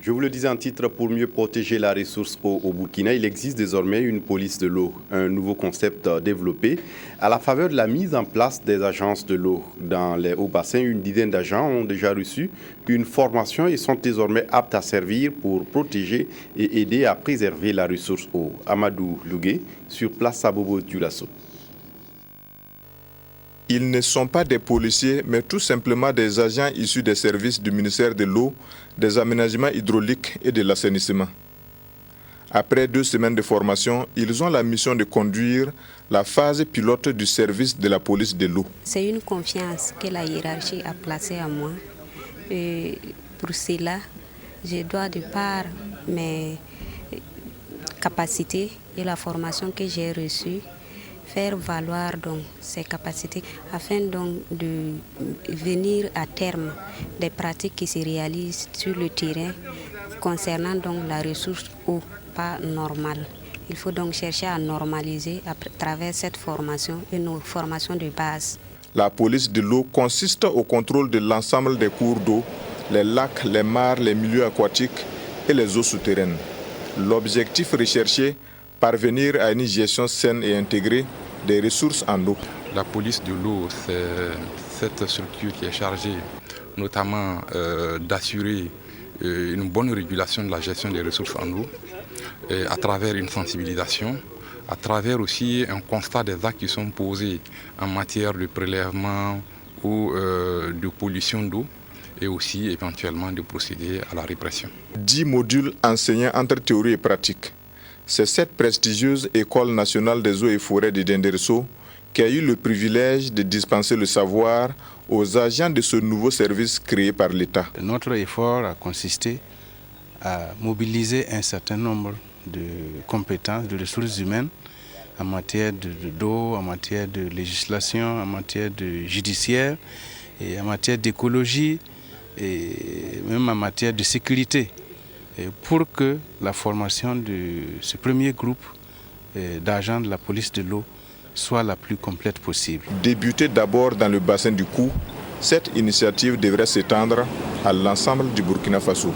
Je vous le disais en titre, pour mieux protéger la ressource eau au Burkina, il existe désormais une police de l'eau, un nouveau concept développé. À la faveur de la mise en place des agences de l'eau dans les hauts bassins, une dizaine d'agents ont déjà reçu une formation et sont désormais aptes à servir pour protéger et aider à préserver la ressource eau. Amadou Lougué, sur place à Bobo Dioulasso. Ils ne sont pas des policiers, mais tout simplement des agents issus des services du ministère de l'eau, des aménagements hydrauliques et de l'assainissement. Après 2 semaines de formation, ils ont la mission de conduire la phase pilote du service de la police de l'eau. C'est une confiance que la hiérarchie a placée en moi. Et pour cela, je dois, de par mes capacités et la formation que j'ai reçue, faire valoir donc ces capacités afin donc de venir à terme des pratiques qui se réalisent sur le terrain concernant donc la ressource eau pas normale. Il faut donc chercher à normaliser à travers cette formation et nos formations de base. La police de l'eau consiste au contrôle de l'ensemble des cours d'eau, les lacs, les mares, les milieux aquatiques et les eaux souterraines. L'objectif recherché, parvenir à une gestion saine et intégrée des ressources en eau. La police de l'eau, c'est cette structure qui est chargée notamment d'assurer une bonne régulation de la gestion des ressources en eau à travers une sensibilisation, à travers aussi un constat des actes qui sont posés en matière de prélèvement ou de pollution d'eau et aussi éventuellement de procéder à la répression. 10 modules enseignants entre théorie et pratique. C'est cette prestigieuse École nationale des eaux et forêts de Denderso qui a eu le privilège de dispenser le savoir aux agents de ce nouveau service créé par l'État. Notre effort a consisté à mobiliser un certain nombre de compétences, de ressources humaines en matière d'eau, en matière de législation, en matière de judiciaire, et en matière d'écologie et même en matière de sécurité, pour que la formation de ce premier groupe d'agents de la police de l'eau soit la plus complète possible. Débutée d'abord dans le bassin du Kou, cette initiative devrait s'étendre à l'ensemble du Burkina Faso.